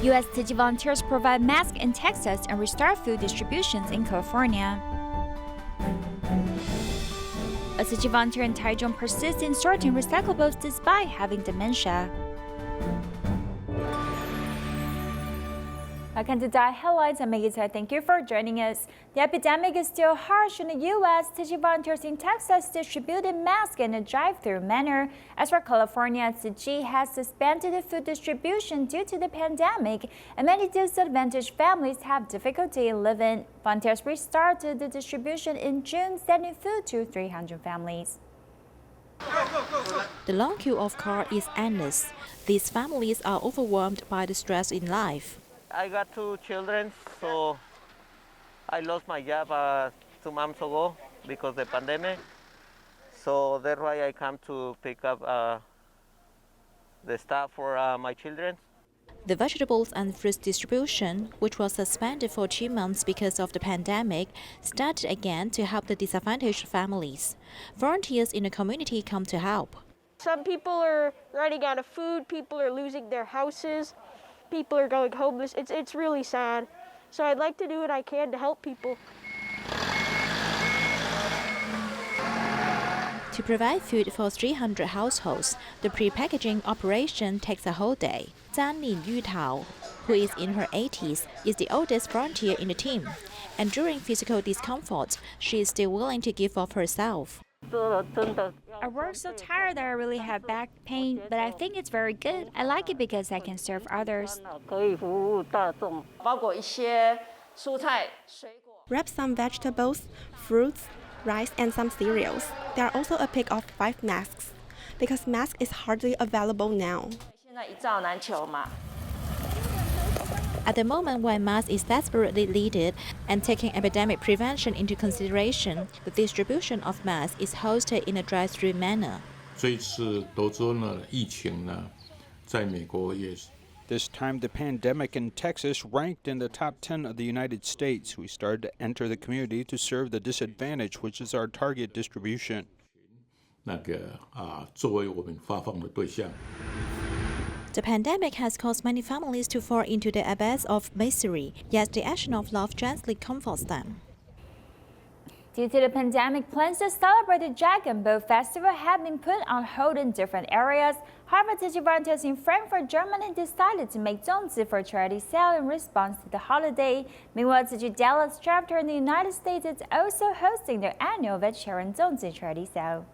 U.S. Tzu Chi volunteers provide masks in Texas and restart food distributions in California. A Tzu Chi volunteer in Taiwan persists in sorting recyclables despite having dementia. Welcome to Diet Headlines. I'm Maggie. Thank you for joining us. The epidemic is still harsh in the U.S. Tzu Chi volunteers in Texas distributed masks in a drive-through manner. As for California, Tzu Chi has suspended the food distribution due to the pandemic, and many disadvantaged families have difficulty in living. Volunteers restarted the distribution in June, sending food to 300 families. The long queue of cars is endless. These families are overwhelmed by the stress in life. I got 2 children, so I lost my job 2 months ago because of the pandemic. So that's why I come to pick up the stuff for my children. The vegetables and fruit distribution, which was suspended for 2 months because of the pandemic, started again to help the disadvantaged families. Volunteers in the community come to help. Some people are running out of food, people are losing their houses. People are going homeless. It's really sad. So I'd like to do what I can to help people. To provide food for 300 households, the pre-packaging operation takes a whole day. Zhan Lin Yutao, who is in her 80s, is the oldest volunteer in the team. And during physical discomfort, she is still willing to give of herself. I work so tired that I really have back pain, but I think it's very good. I like it because I can serve others. Wrap some vegetables, fruits, rice, and some cereals. There are also a pick of 5 masks, because mask is hardly available now. At the moment when mask is desperately needed and taking epidemic prevention into consideration, the distribution of masks is hosted in a drive-through manner. This time, the pandemic in Texas ranked in the top 10 of the United States. We started to enter the community to serve the disadvantaged, which is our target distribution. The pandemic has caused many families to fall into the abyss of misery, yet the action of love gently comforts them. Due to the pandemic, plans to celebrate the Dragon Boat Festival have been put on hold in different areas. However, Tzu Chi volunteers in Frankfurt, Germany decided to make zongzi for a charity sale in response to the holiday. Meanwhile, Tzu Chi Dallas chapter in the United States is also hosting their annual vegetarian zongzi charity sale.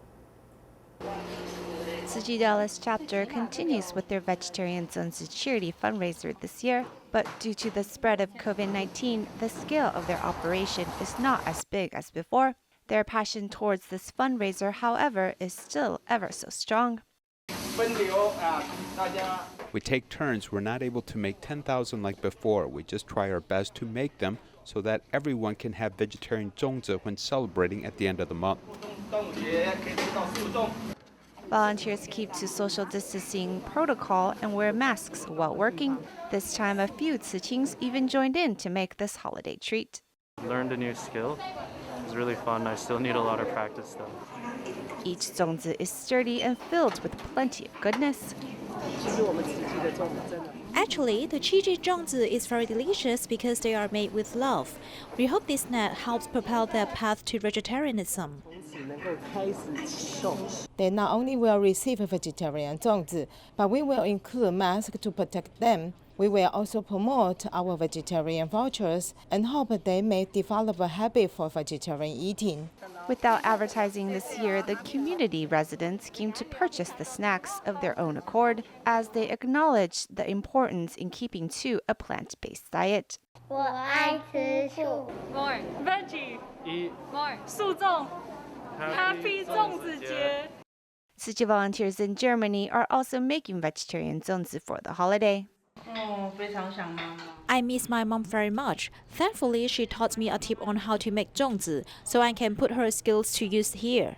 Tzu Chi Dallas chapter continues with their vegetarian zongzi charity fundraiser this year, but due to the spread of COVID-19, the scale of their operation is not as big as before. Their passion towards this fundraiser, however, is still ever so strong. We take turns. We're not able to make 10,000 like before. We just try our best to make them so that everyone can have vegetarian zongzi when celebrating at the end of the month. Volunteers keep to social distancing protocol and wear masks while working. This time, a few Tzu Chings even joined in to make this holiday treat. Learned a new skill. It was really fun. I still need a lot of practice though. Each zongzi is sturdy and filled with plenty of goodness. Actually, the Tzu Chi zongzi is very delicious because they are made with love. We hope this snack helps propel their path to vegetarianism. They not only will receive vegetarian zongzi, but we will include masks to protect them. We will also promote our vegetarian vouchers and hope they may develop a habit for vegetarian eating. Without advertising this year, the community residents came to purchase the snacks of their own accord as they acknowledge the importance in keeping to a plant-based diet. 我爱吃素。 More veggie. More 素粽。 Happy 粽子节. Tzu Chi volunteers in Germany are also making vegetarian zongzi for the holiday. I miss my mom very much. Thankfully, she taught me a tip on how to make zongzi, so I can put her skills to use here.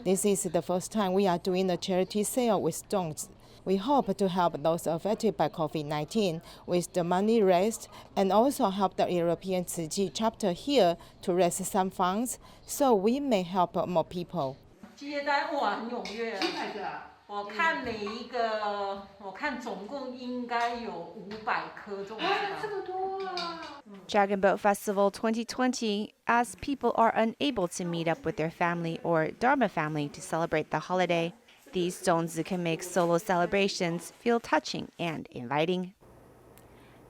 This is the first time we are doing a charity sale with zongzi. We hope to help those affected by COVID-19 with the money raised and also help the European Tzu Chi chapter here to raise some funds so we may help more people. 接单哇很踊跃啊，700个啊。我看每一个，我看总共应该有500颗粽子吧。这么多啊！ Dragon Boat Festival 2020, as people are unable to meet up with their family or Dharma family to celebrate the holiday, these zongzi can make solo celebrations feel touching and inviting.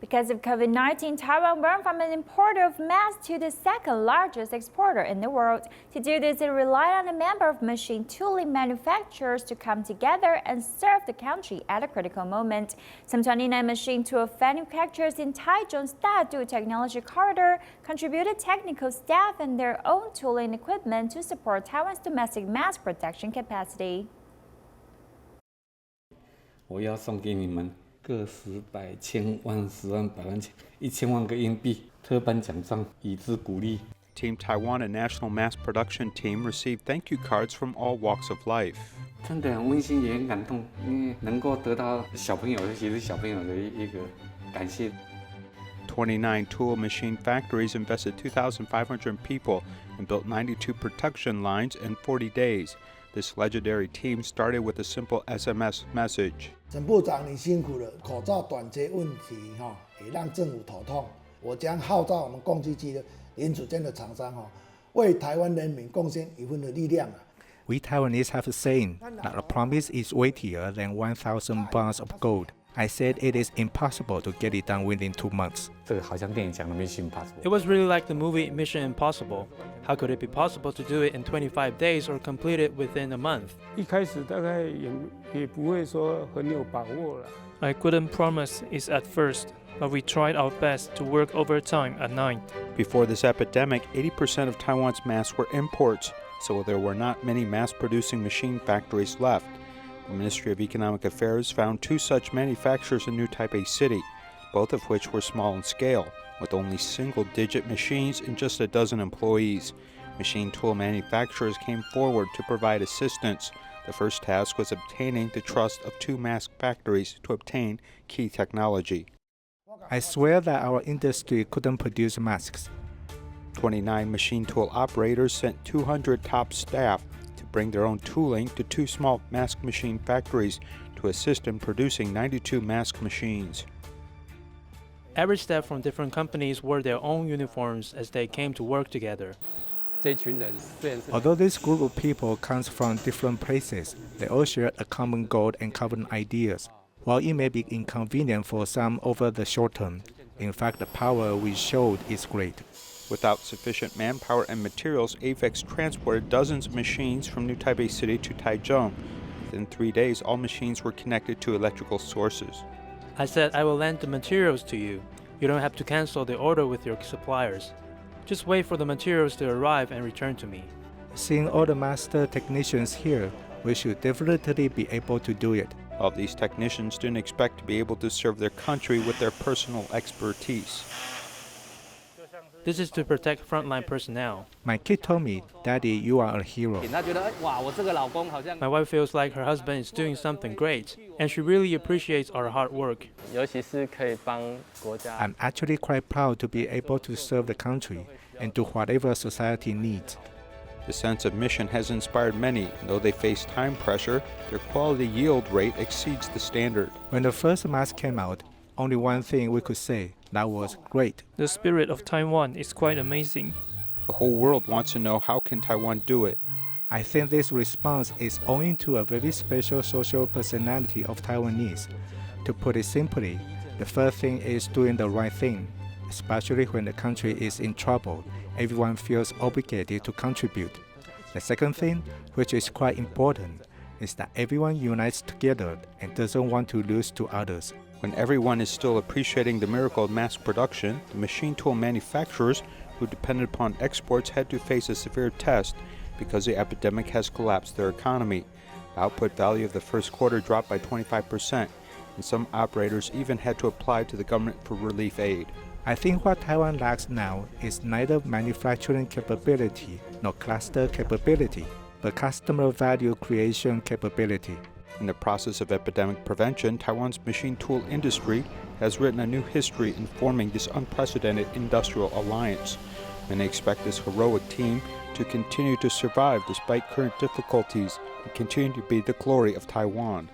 Because of COVID-19, Taiwan went from an importer of masks to the second largest exporter in the world. To do this, it relied on a number of machine tooling manufacturers to come together and serve the country at a critical moment. Some 29 machine tool manufacturers in Taichung's Dadu Technology Corridor contributed technical staff and their own tooling equipment to support Taiwan's domestic mask production capacity. 我要送给你们个十百千万十万百万千1000万个硬币特颁奖章，以资鼓励。 Team Taiwan and National Mass Production Team received thank you cards from all walks of life. 真的很温馨，也很感动，因为能够得到小朋友，尤其是小朋友的一个感谢。 29 tool machine factories invested 2,500 people and built 92 production lines in 40 days. This legendary team started with a simple SMS message. 沈部长，你辛苦了。口罩短缺问题也让政府头痛。我将号召我们共济区的零组件的厂商为台湾人民贡献一份的力量。 We Taiwanese have a saying that a promise is weightier than 1,000 bars of gold. I said it is impossible to get it done within 2 months. 这个好像电影讲的 Mission Impossible. It was really like the movie Mission Impossible. How could it be possible to do it in 25 days or complete it within a month? 一开始大概也不会说很有把握了。 I couldn't promise it at first, but we tried our best to work overtime at night. Before this epidemic, 80% of Taiwan's masks were imports, so there were not many mass-producing machine factories left. The Ministry of Economic Affairs found 2 such manufacturers in New Taipei City, both of which were small in scale, with only single-digit machines and just a dozen employees. Machine tool manufacturers came forward to provide assistance. The first task was obtaining the trust of 2 mask factories to obtain key technology. I swear that our industry couldn't produce masks. 29 machine tool operators sent 200 top staff to bring their own tooling to 2 small mask machine factories to assist in producing 92 mask machines. Every staff from different companies wore their own uniforms as they came to work together. Although this group of people comes from different places, they all share a common goal and common ideas. While it may be inconvenient for some over the short term, in fact the power we showed is great. Without sufficient manpower and materials, AVEX transported dozens of machines from New Taipei City to Taichung. Within 3 days, all machines were connected to electrical sources. I said I will lend the materials to you. You don't have to cancel the order with your suppliers. Just wait for the materials to arrive and return to me. Seeing all the master technicians here, we should definitely be able to do it. All these technicians didn't expect to be able to serve their country with their personal expertise. This is to protect frontline personnel. My kid told me, Daddy, you are a hero. My wife feels like her husband is doing something great, and she really appreciates our hard work. I'm actually quite proud to be able to serve the country and do whatever society needs. The sense of mission has inspired many, and though they face time pressure, their quality yield rate exceeds the standard. When the first mask came out, only one thing we could say, that was great. The spirit of Taiwan is quite amazing. The whole world wants to know how can Taiwan do it. I think this response is owing to a very special social personality of Taiwanese. To put it simply, the first thing is doing the right thing. Especially when the country is in trouble, everyone feels obligated to contribute. The second thing, which is quite important, is that everyone unites together and doesn't want to lose to others. When everyone is still appreciating the miracle of mass production, the machine tool manufacturers who depended upon exports had to face a severe test because the epidemic has collapsed their economy. The output value of the first quarter dropped by 25%, and some operators even had to apply to the government for relief aid. I think what Taiwan lacks now is neither manufacturing capability nor cluster capability, but customer value creation capability. In the process of epidemic prevention, Taiwan's machine tool industry has written a new history in forming this unprecedented industrial alliance. Many expect this heroic team to continue to survive despite current difficulties and continue to be the glory of Taiwan.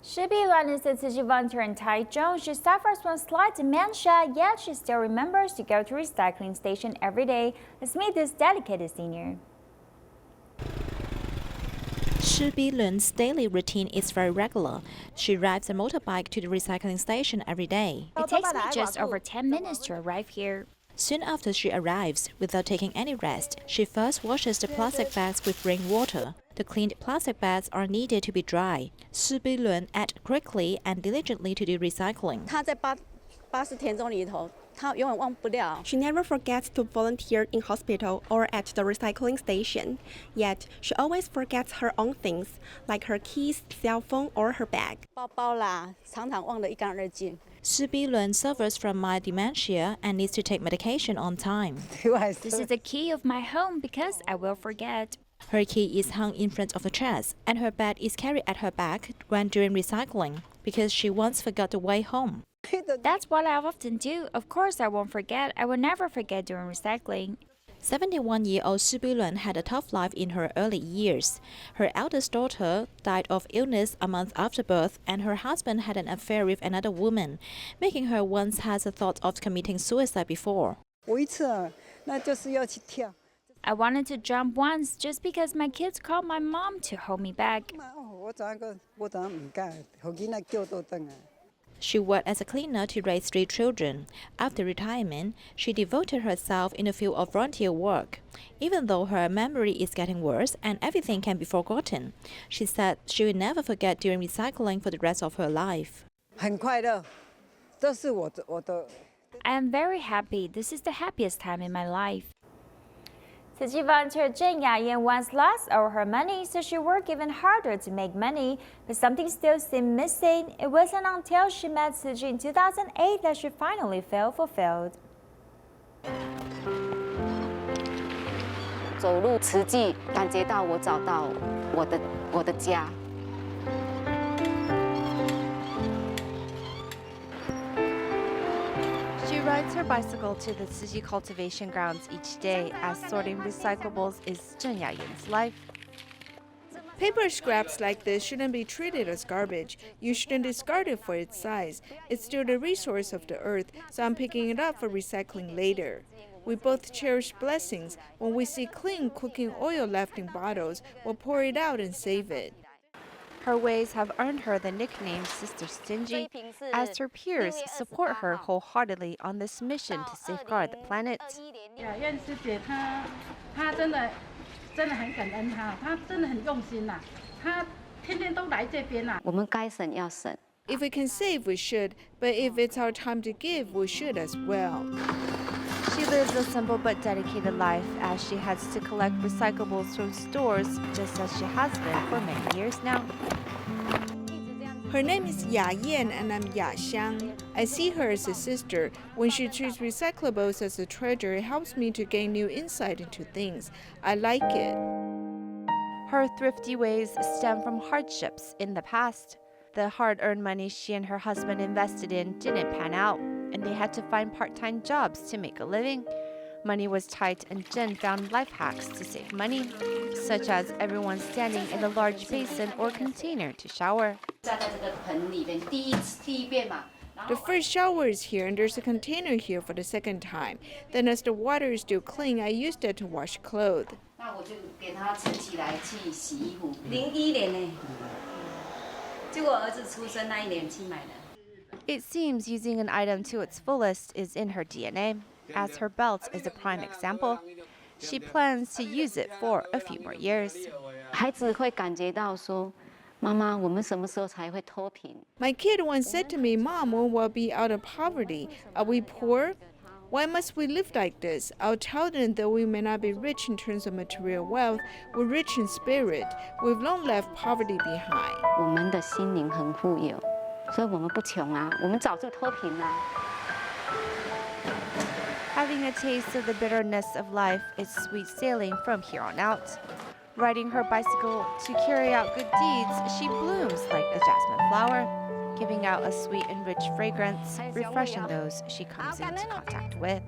Shi Biluan is a Tzu Chi volunteer in Taichung. She suffers from slight dementia, yet she still remembers to go to recycling station every day. Let's meet this dedicated senior. Shi Biluan's daily routine is very regular. She rides a motorbike to the recycling station every day. It takes me just over 10 minutes to arrive here. Soon after she arrives, without taking any rest, she first washes the plastic bags with rainwater. The cleaned plastic bags are needed to be dry. Shi Biluan adds quickly and diligently to do recycling. She never forgets to volunteer in hospital or at the recycling station. Yet, she always forgets her own things, like her keys, cell phone, or her bag. Shi Biluan suffers from mild dementia and needs to take medication on time. This is the key of my home because I will forget. Her key is hung in front of the chest, and her bag is carried at her back when doing recycling because she once forgot the way home. That's what I often do. Of course, I won't forget. I will never forget during recycling. 71-year-old Shi Biluan had a tough life in her early years. Her eldest daughter died of illness a month after birth, and her husband had an affair with another woman, making her once has a thought of committing suicide before. I wanted to jump once just because my kids called my mom to hold me back. She worked as a cleaner to raise 3 children. After retirement, she devoted herself in the field of volunteer work. Even though her memory is getting worse and everything can be forgotten, she said she will never forget doing recycling for the rest of her life. I am very happy. This is the happiest time in my life. Tzu Chi volunteer Zheng Yayan once lost all her money, so she worked even harder to make money, but something still seemed missing. It wasn't until she met Tzu Chi in 2008 that she finally felt fulfilled. 走路慈济，感觉到我找到我的家。 She rides her bicycle to the Tzu Chi cultivation grounds each day, as sorting recyclables is Zheng Yayan's life. Paper scraps like this shouldn't be treated as garbage. You shouldn't discard it for its size. It's still the resource of the earth, so I'm picking it up for recycling later. We both cherish blessings. When we see clean cooking oil left in bottles, we'll pour it out and save it. Her ways have earned her the nickname Sister Stingy, as her peers support her wholeheartedly on this mission to safeguard the planet. 我们该省要省。 If we can save, we should, but if it's our time to give, we should as well. She lives a simple but dedicated life, as she has to collect recyclables from stores, just as she has been for many years now. Her name is Yayan and I'm Xiang. I see her as a sister. When she treats recyclables as a treasure, it helps me to gain new insight into things. I like it. Her thrifty ways stem from hardships in the past. The hard-earned money she and her husband invested in didn't pan out, and they had to find part-time jobs to make a living. Money was tight, and Jen found life hacks to save money, such as everyone standing in a large basin or container to shower. The first shower is here, and there's a container here for the second time. Then as the water is still clean, I use that to wash clothes. It seems using an item to its fullest is in her DNA, as her belt is a prime example. She plans to use it for a few more years. 孩子会感觉到说，妈妈，我们什么时候才会脱贫？ My kid once said to me, Mom, when will be out of poverty? Are we poor? Why must we live like this? I'll tell them that we may not be rich in terms of material wealth, we're rich in spirit. We've long left poverty behind. 我们的心灵很富有，所以我们不穷啊，我们早就脱贫了。 Having a taste of the bitterness of life is sweet sailing from here on out. Riding her bicycle to carry out good deeds, she blooms like a jasmine flower, giving out a sweet and rich fragrance, refreshing those she comes into contact with.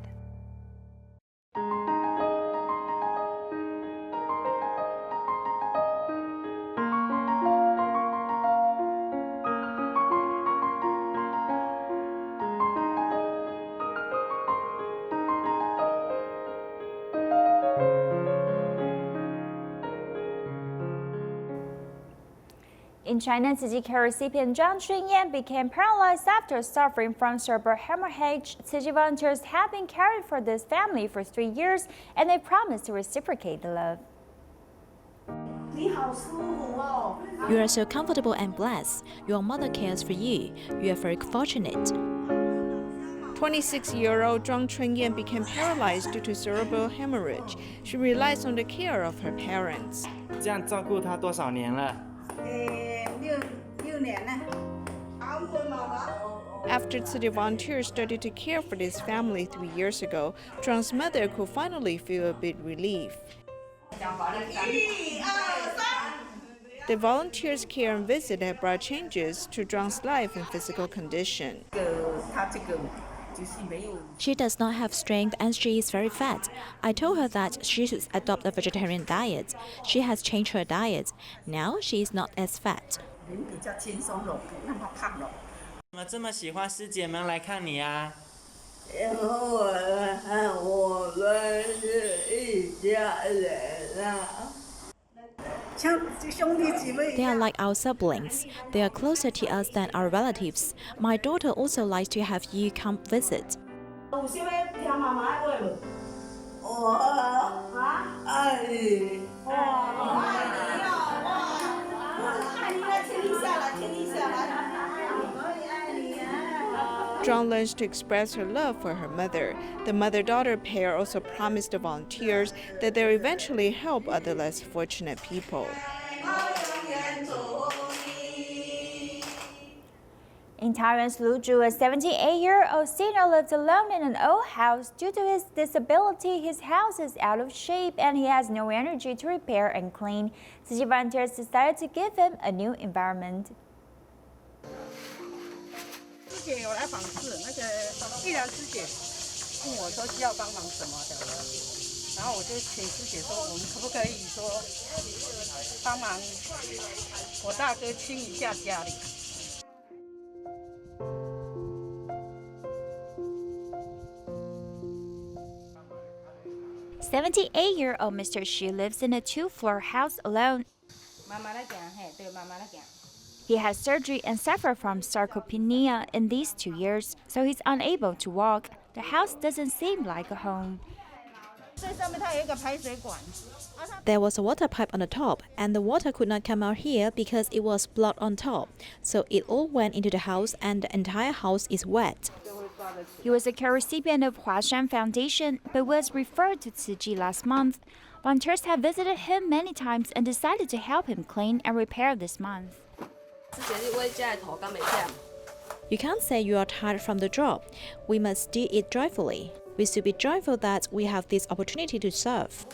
In China, Tzu Chi care recipient Zhang Chunyan became paralyzed after suffering from cerebral hemorrhage. Tzu Chi volunteers have been caring for this family for 3 years, and they promise to reciprocate the love. You are so comfortable and blessed. Your mother cares for you. You are very fortunate. 26-year-old Zhang Chunyan became paralyzed due to cerebral hemorrhage. She relies on the care of her parents. 这样照顾他多少年了？ 6年了。After Tzu Chi volunteers started to care for this family 3 years ago, Zhang's mother could finally feel a bit relief. The volunteers' care and visit have brought changes to Zhang's life and physical condition. She does not have strength and she is very fat. I told her that she should adopt a vegetarian diet. She has changed her diet. Now she is not as fat. 怎么这么喜欢师姐们来看你啊？ They are like our siblings. They are closer to us than our relatives. My daughter also likes to have you come visit. Zhang learns to express her love for her mother. The mother-daughter pair also promised the volunteers that they'll eventually help other less fortunate people. In Taiwan's Luzhu, a 78-year-old senior lives alone in an old house. Due to his disability, his house is out of shape and he has no energy to repair and clean. Tzu Chi volunteers decided to give him a new environment. 师姐有来访视，那个依然师姐问我说需要帮忙什么的，然后我就请师姐说，我们可不可以说帮忙我大哥清一下家里。 78-year-old Mr. Xu lives in a 2-floor house alone. He had surgery and suffered from sarcopenia in these 2 years, so he's unable to walk. The house doesn't seem like a home. There was a water pipe on the top, and the water could not come out here because it was blocked on top. So it all went into the house, and the entire house is wet. He was a care recipient of Huashan Foundation, but was referred to Tzu Chi last month. Volunteers have visited him many times and decided to help him clean and repair this month. You can't say you are tired from the job. We must do it joyfully. We should be joyful that we have this opportunity to serve.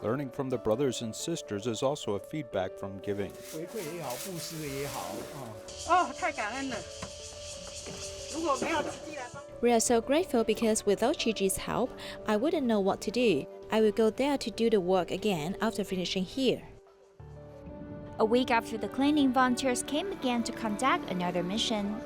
Learning from the brothers and sisters is also a feedback from giving. 哦，太感恩了！如果没有慈济来帮。 We are so grateful because without Tzu Chi's help, I wouldn't know what to do. I will go there to do the work again after finishing here. A week after the cleaning, volunteers came again to conduct another mission.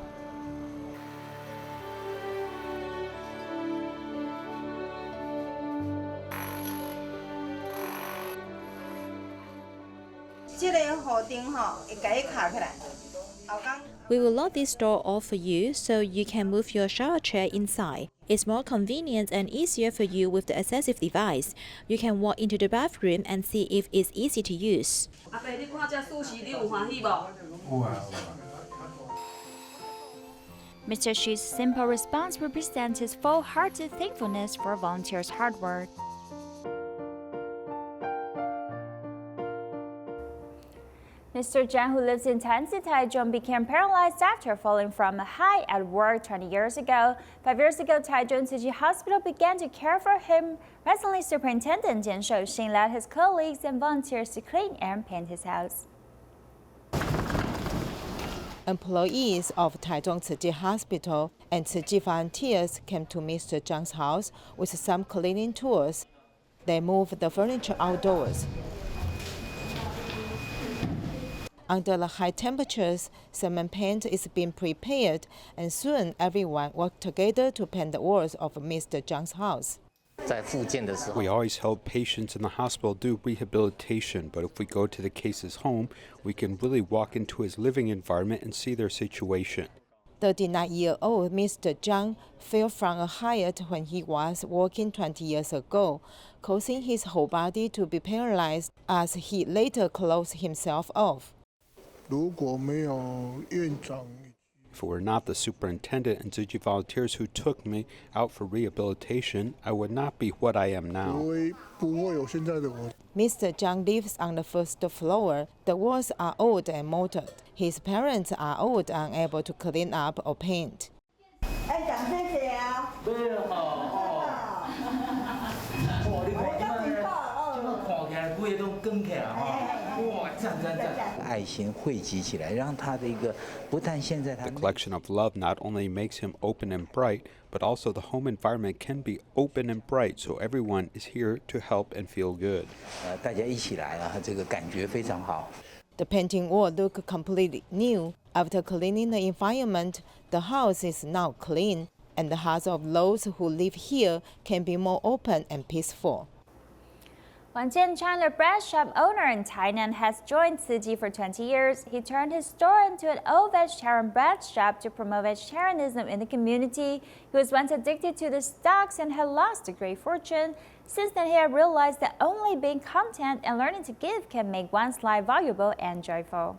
We will lock this door off for you so you can move your shower chair inside. It's more convenient and easier for you with the accessive device. You can walk into the bathroom and see if it's easy to use. Mr. Xu's simple response represents his full-hearted thankfulness for volunteers' hard work. Mr. Zhang, who lives in Tansi, Taiwan, became paralyzed after falling from a height at work 20 years ago. 5 years ago, Taiwan Tzu Chi Hospital began to care for him. Recently, Superintendent Jian Shouxin led his colleagues and volunteers to clean and paint his house. Employees of Taiwan Tzu Chi Hospital and Tzu Chi volunteers came to Mr. Zhang's house with some cleaning tools. They moved the furniture outdoors. Under the high temperatures, cement paint is being prepared, and soon everyone worked together to paint the walls of Mr. Zhang's house. We always help patients in the hospital do rehabilitation, but if we go to the case's home, we can really walk into his living environment and see their situation. 39-year-old Mr. Zhang fell from a height when he was walking 20 years ago, causing his whole body to be paralyzed as he later closed himself off. If it were not the superintendent and Tzu Chi volunteers who took me out for rehabilitation, I would not be what I am now. Mr. Zhang lives on the first floor. The walls are old and molded. His parents are old and unable to clean up or paint. The collection of love not only makes him open and bright, but also the home environment can be open and bright, so everyone is here to help and feel good. The painting wall looks completely new. After cleaning the environment, the house is now clean, and the hearts of those who live here can be more open and peaceful. Wang Jianchang, the bread shop owner in Tainan, has joined Tzu Chi for 20 years. He turned his store into an all-vegetarian bread shop to promote vegetarianism in the community. He was once addicted to the stocks and had lost a great fortune. Since then, he had realized that only being content and learning to give can make one's life valuable and joyful.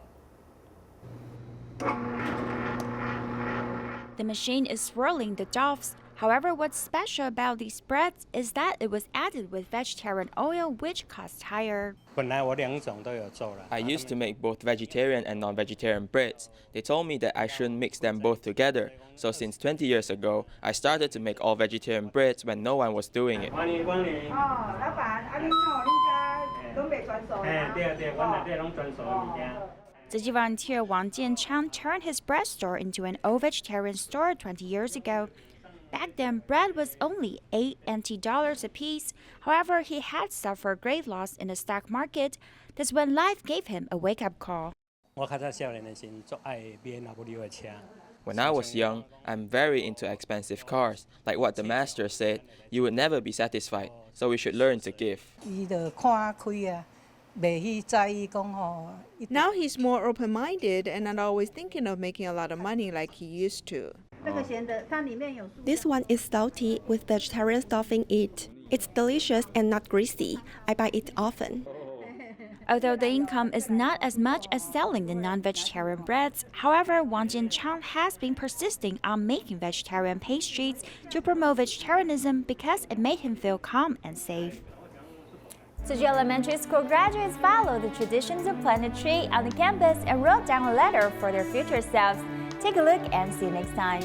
The machine is swirling the doughs. However, what's special about these breads is that it was added with vegetarian oil, which costs higher. I used to make both vegetarian and non-vegetarian breads. They told me that I shouldn't mix them both together. So since 20 years ago, I started to make all vegetarian breads when no one was doing it. Tzu Chi volunteer Wang Jianchang turned his bread store into an all-vegetarian store 20 years ago. Back then, bread was only $8 NT a piece. However, he had suffered great loss in the stock market. That's when life gave him a wake-up call. When I was young, I'm very into expensive cars. Like what the master said, you would never be satisfied, so we should learn to give. Now he's more open-minded and not always thinking of making a lot of money like he used to. This one is salty with vegetarian stuff in it. It's delicious and not greasy. I buy it often. Although the income is not as much as selling the non-vegetarian breads, however, Wang Jianchang has been persisting on making vegetarian pastries to promote vegetarianism because it made him feel calm and safe. Tzu Chi Elementary School graduates follow the traditions of planting a tree on the campus and wrote down a letter for their future selves. Take a look and see you next time.